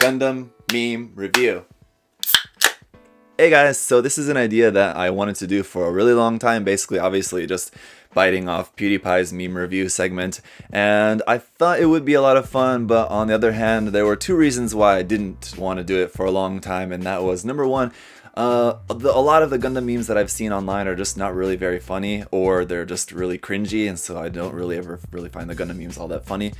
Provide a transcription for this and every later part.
Gundam meme review. Hey guys, so this is an idea that I wanted to do for a really long time, basically obviously just biting off PewDiePie's meme review segment, and I thought it would be a lot of fun, but on the other hand, there were two reasons why I didn't want to do it for a long time, and that was, number one, a lot of the Gundam memes that I've seen online are just not really very funny, or they're just really cringy, and so I don't really ever really find the Gundam memes all that funny.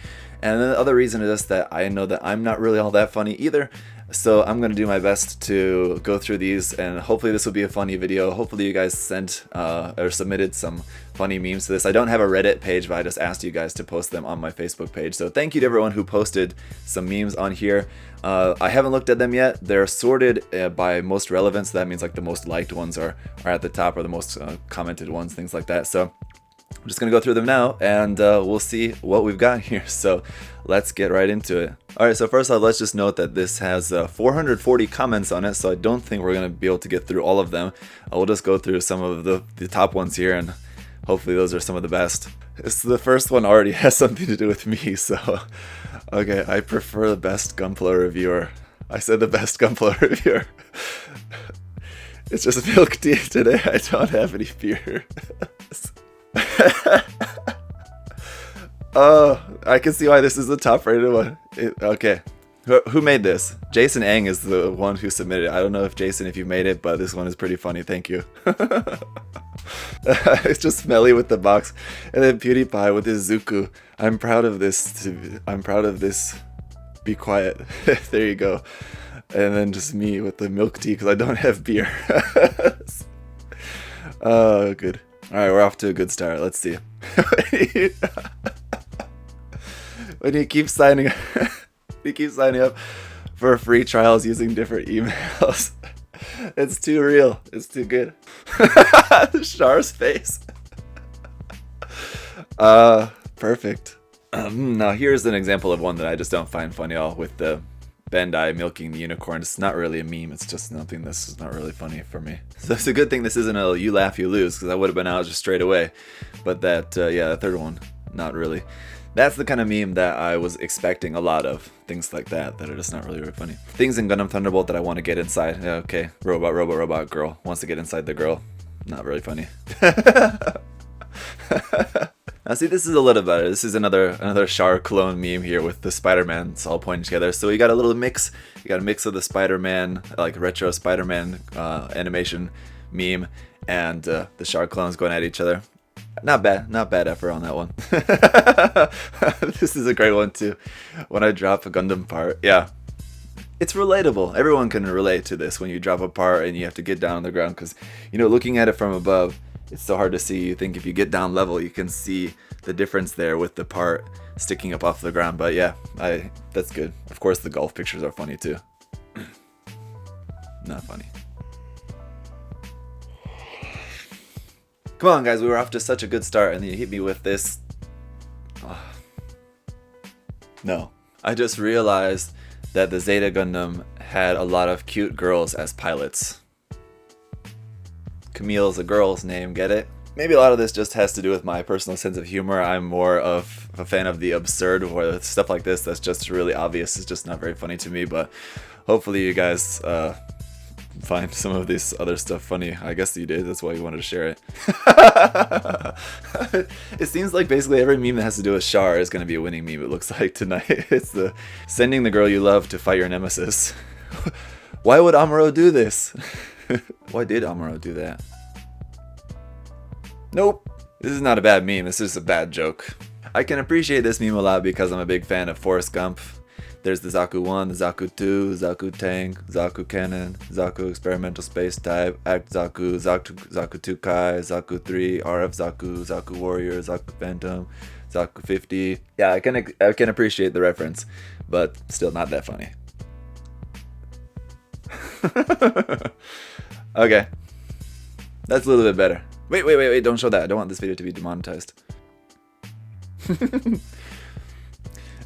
And the other reason is that I know that I'm not really all that funny either, so I'm going to do my best to go through these, and hopefully this will be a funny video. Hopefully you guys sent or submitted some funny memes to this. I don't have a Reddit page, but I just asked you guys to post them on my Facebook page. So thank you to everyone who posted some memes on here. I haven't looked at them yet. They're sorted by most relevance, so that means like the most liked ones are at the top, or the most commented ones, things like that. So I'm just going to go through them now, and we'll see what we've got here. So let's get right into it. Alright, so first off, let's just note that this has 440 comments on it, so I don't think we're going to be able to get through all of them. We'll just go through some of the top ones here, and hopefully those are some of the best. The first one already has something to do with me, so... Okay, I prefer the best Gunpla reviewer. I said the best Gunpla reviewer. It's just milk tea today, I don't have any beer. Oh, I can see why this is the top rated one. Okay, who made this? Jason Ang is the one who submitted it. I don't know if Jason, if you made it, but this one is pretty funny. Thank you. It's just smelly with the box, and then PewDiePie with his Zuku. I'm proud of this. Be quiet. There you go. And then just me with the milk tea because I don't have beer. Oh, good. All right, we're off to a good start. Let's see. When you keep signing up for free trials using different emails. It's too real. It's too good. Char's face. Perfect. Now here's an example of one that I just don't find funny at all, with the Bandai milking the unicorn. It's not really a meme. It's just something that's not really funny for me. So it's a good thing this isn't a you laugh you lose, because I would have been out just straight away. But that, yeah, the third one, not really. That's the kind of meme that I was expecting a lot of. Things like that are just not really very funny. Things in Gundam Thunderbolt that I want to get inside. Yeah, okay, robot girl wants to get inside the girl. Not really funny. Now see, this is a little better. This is another Char clone meme here with the Spider-Mans all pointing together. So you got a little mix. You got a mix of the Spider-Man, like retro Spider-Man animation meme, and the Char clones going at each other. Not bad effort on that one. This is a great one too. When I drop a Gundam part, yeah. It's relatable. Everyone can relate to this when you drop a part and you have to get down on the ground, because, you know, looking at it from above, it's so hard to see. You think if you get down level, you can see the difference there with the part sticking up off the ground. But yeah, that's good. Of course, the golf pictures are funny too. Not funny. Come on, guys, we were off to such a good start, and then you hit me with this. Oh. No. I just realized that the Zeta Gundam had a lot of cute girls as pilots. Camille's a girl's name, get it? Maybe a lot of this just has to do with my personal sense of humor. I'm more of a fan of the absurd, where stuff like this that's just really obvious is just not very funny to me, but hopefully you guys find some of this other stuff funny. I guess you did, that's why you wanted to share it. It seems like basically every meme that has to do with Char is going to be a winning meme, it looks like tonight. It's the sending the girl you love to fight your nemesis. Why would Amuro do this? Why did Amuro do that? Nope. This is not a bad meme, this is a bad joke. I can appreciate this meme a lot because I'm a big fan of Forrest Gump. There's the Zaku 1, the Zaku 2, Zaku Tank, Zaku Cannon, Zaku Experimental Space Type, Act Zaku, Zaku 2 Kai, Zaku 3, RF Zaku, Zaku Warrior, Zaku Phantom, Zaku 50. Yeah, I can appreciate the reference, but still not that funny. Okay. That's a little bit better. Wait, don't show that. I don't want this video to be demonetized.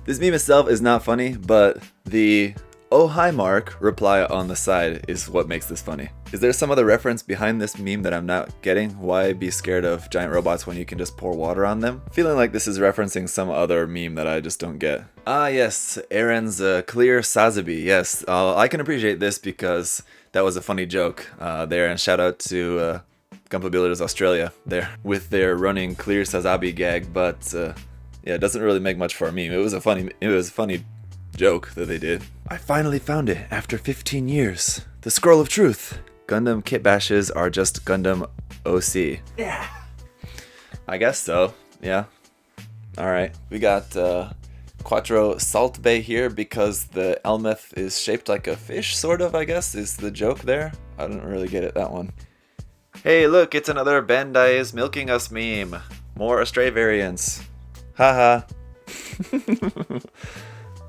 This meme itself is not funny, but the Oh hi Mark, reply on the side is what makes this funny. Is there some other reference behind this meme that I'm not getting? Why be scared of giant robots when you can just pour water on them? Feeling like this is referencing some other meme that I just don't get. Ah yes, Aaron's clear Sazabi. Yes, I can appreciate this because that was a funny joke there, and shout out to Gundam Builders Australia there with their running clear Sazabi gag, but yeah, it doesn't really make much for a meme. It was a funny joke that they did. I finally found it after 15 years. The Scroll of Truth. Gundam kit bashes are just Gundam OC. Yeah. I guess so. Yeah. Alright. We got Quattro Salt Bay here because the Elmeth is shaped like a fish, sort of, I guess, is the joke there. I don't really get it, that one. Hey, look, it's another Bandai is milking us meme. More Astray variants. Haha.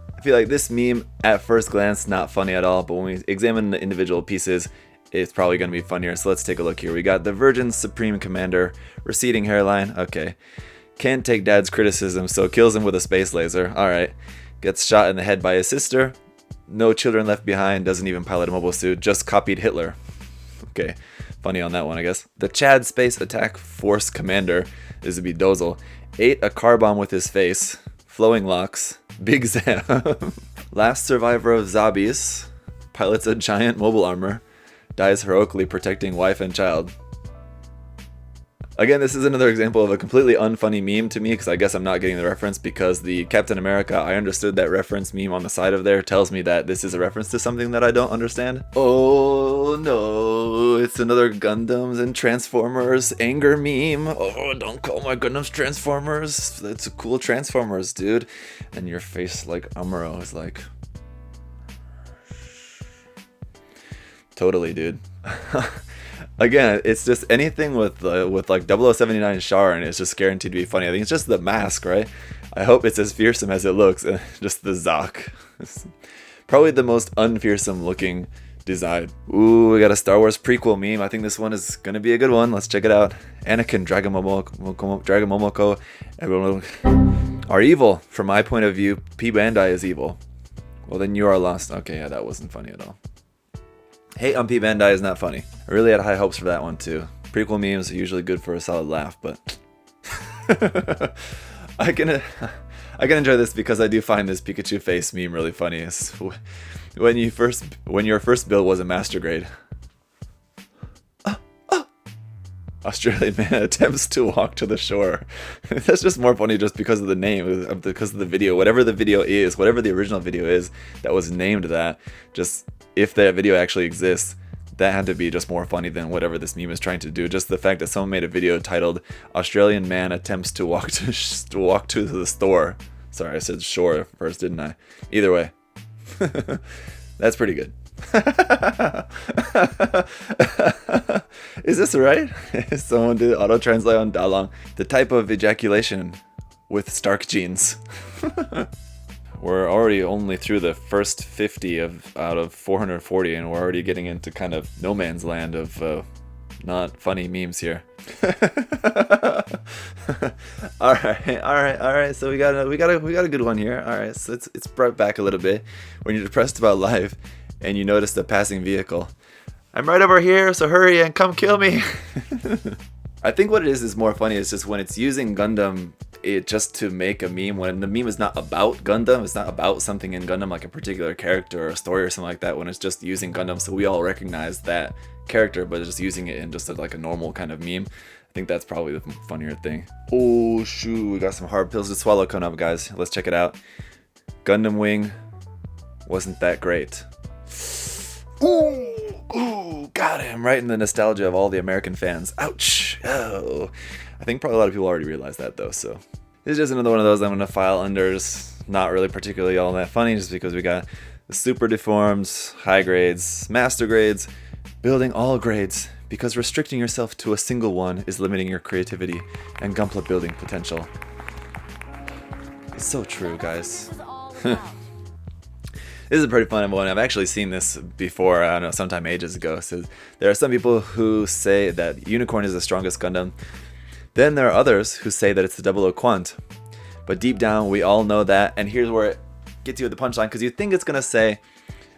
I feel like this meme, at first glance, not funny at all, but when we examine the individual pieces, it's probably going to be funnier. So let's take a look here. We got the Virgin Supreme Commander, receding hairline, okay. Can't take dad's criticism, so kills him with a space laser, alright. Gets shot in the head by his sister. No children left behind, doesn't even pilot a mobile suit, just copied Hitler. Okay, funny on that one, I guess. The Chad Space Attack Force Commander, this would be Dozel, ate a car bomb with his face, flowing locks, Big Zam. Last survivor of Zabius, pilots a giant mobile armor, dies heroically protecting wife and child. Again, this is another example of a completely unfunny meme to me, because I guess I'm not getting the reference, because the Captain America, I understood that reference meme on the side of there tells me that this is a reference to something that I don't understand. Oh no, it's another Gundams and Transformers anger meme. Oh, don't call my Gundams Transformers. That's a cool Transformers, dude. And your face like Amuro is like... Totally, dude. Again, it's just anything with like 0079 char, and it's just guaranteed to be funny. I think it's just the mask, right? I hope it's as fearsome as it looks, and just the Zak. Probably the most unfearsome looking design. Ooh, we got a Star Wars prequel meme. I think this one is gonna be a good one. Let's check it out. Anakin, Dragon Momoko, everyone are evil. From my point of view, P. Bandai is evil. Well, then you are lost. Okay, yeah, that wasn't funny at all. Hate on P. Bandai is not funny. I really had high hopes for that one too. Prequel memes are usually good for a solid laugh, but I can enjoy this because I do find this Pikachu face meme really funny. It's when your first build was a master grade. Australian man attempts to walk to the shore. That's just more funny just because of the name, because of the video. Whatever the video is, whatever the original video is that was named that, just if that video actually exists, that had to be just more funny than whatever this meme is trying to do. Just the fact that someone made a video titled Australian man attempts to walk to the store. Sorry, I said shore first, didn't I? Either way. That's pretty good. Is this right? Someone did auto translate on Dalong. The type of ejaculation with Stark genes. We're already only through the first 50 out of 440, and we're already getting into kind of no man's land of not funny memes here. All right. So we got a good one here. All right, so it's brought back a little bit when you're depressed about life and you notice the passing vehicle. I'm right over here, so hurry and come kill me. I think what it is more funny is just when it's using Gundam just to make a meme, when the meme is not about Gundam, it's not about something in Gundam like a particular character or a story or something like that, when it's just using Gundam so we all recognize that character, but just using it in just like a normal kind of meme. I think that's probably the funnier thing. Oh shoot, we got some hard pills to swallow coming up, guys. Let's check it out. Gundam Wing wasn't that great. Ooh, got him right in the nostalgia of all the American fans. Ouch. Oh, I think probably a lot of people already realized that though. So this is just another one of those I'm gonna file under. Just not really particularly all that funny, just because we got the super deformed, high grades, master grades, building all grades, because restricting yourself to a single one is limiting your creativity and Gunpla building potential. It's so true, guys. This is a pretty fun one. I've actually seen this before, I don't know, sometime ages ago. So there are some people who say that Unicorn is the strongest Gundam. Then there are others who say that it's the 00 Quant. But deep down, we all know that. And here's where it gets you at the punchline, because you think it's going to say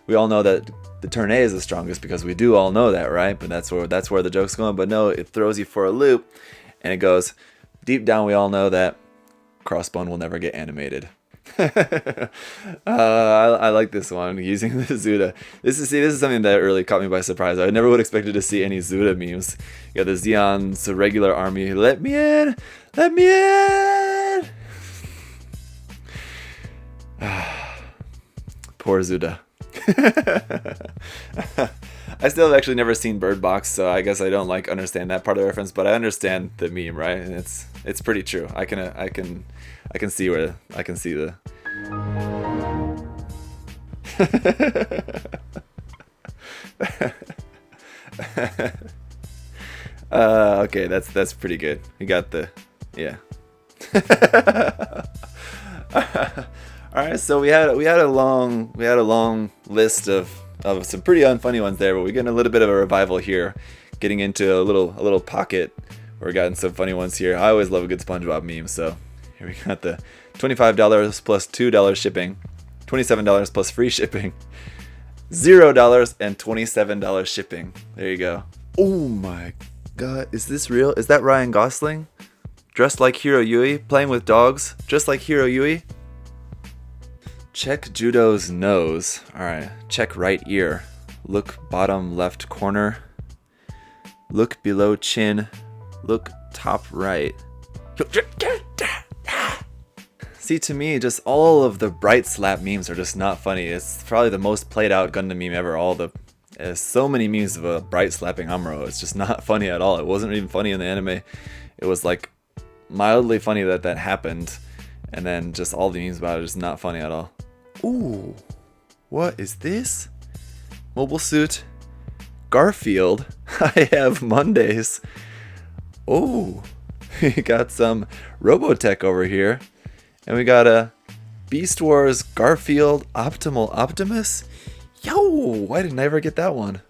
we all know that the turn A is the strongest because we do all know that, right? But that's where the joke's going. But no, it throws you for a loop, and it goes, deep down we all know that Crossbone will never get animated. I like this one, using the Zuda. This is something that really caught me by surprise. I never would have expected to see any Zuda memes. You got the Zeon's regular army. Let me in! Let me in! Poor Zuda. I still have actually never seen Bird Box, so I guess I don't understand that part of the reference, but I understand the meme, right? And it's pretty true. I can see the okay, that's pretty good. You got the All right, so we had a long list of some pretty unfunny ones there, but we're getting a little bit of a revival here, getting into a little pocket where we're getting some funny ones here. I always love a good SpongeBob meme, so here we got the $25 plus $2 shipping, $27 plus free shipping, $0 and $27 shipping. There you go. Oh my God, is this real? Is that Ryan Gosling dressed like Hiro Yui, playing with dogs, just like Hiro Yui? Check Judo's nose. Alright, check right ear. Look bottom left corner. Look below chin. Look top right. See, to me, just all of the Bright Slap memes are just not funny. It's probably the most played out Gundam meme ever. There's so many memes of a Bright slapping Amuro. It's just not funny at all. It wasn't even funny in the anime. It was like mildly funny that happened, and then just all the memes about it are just not funny at all. Ooh, what is this? Mobile suit Garfield. I have Mondays. Oh, we got some Robotech over here, and we got a Beast Wars Garfield Optimal Optimus. Yo, why didn't I ever get that one?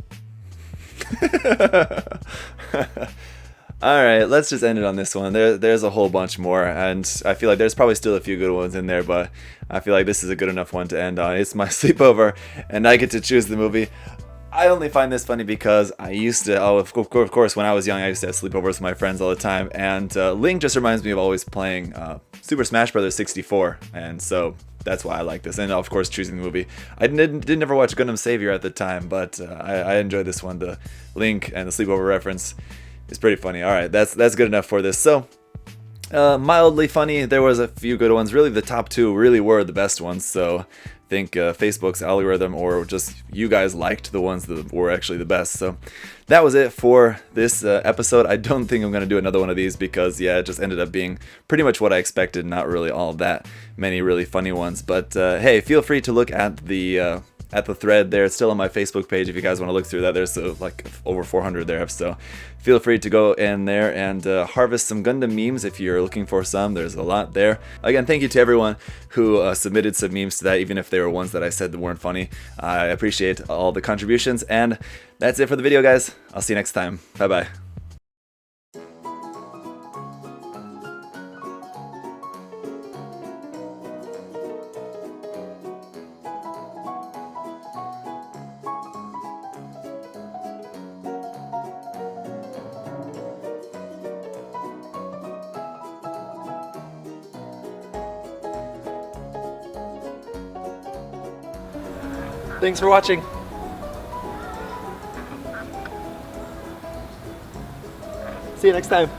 Alright, let's just end it on this one. There's a whole bunch more, and I feel like there's probably still a few good ones in there, but I feel like this is a good enough one to end on. It's my sleepover, and I get to choose the movie. I only find this funny because I used to, of course, when I was young, I used to have sleepovers with my friends all the time, and Link just reminds me of always playing Super Smash Bros. 64, and so that's why I like this, and of course choosing the movie. I didn't never watch Gundam Savior at the time, but I enjoyed this one. The Link and the sleepover reference is pretty funny. Alright, that's good enough for this. So, mildly funny. There was a few good ones. Really, the top two really were the best ones, so I think Facebook's algorithm, or just you guys, liked the ones that were actually the best. So that was it for this episode. I don't think I'm going to do another one of these because, yeah, it just ended up being pretty much what I expected, not really all that many really funny ones. But hey, feel free to look at the thread there. It's still on my Facebook page if you guys want to look through that. There's like over 400 there, so feel free to go in there and harvest some Gundam memes if you're looking for some. There's a lot there. Again, thank you to everyone who submitted some memes to that, even if they were ones that I said that weren't funny. I appreciate all the contributions, and that's it for the video, guys. I'll see you next time. Bye bye. Thanks for watching. See you next time.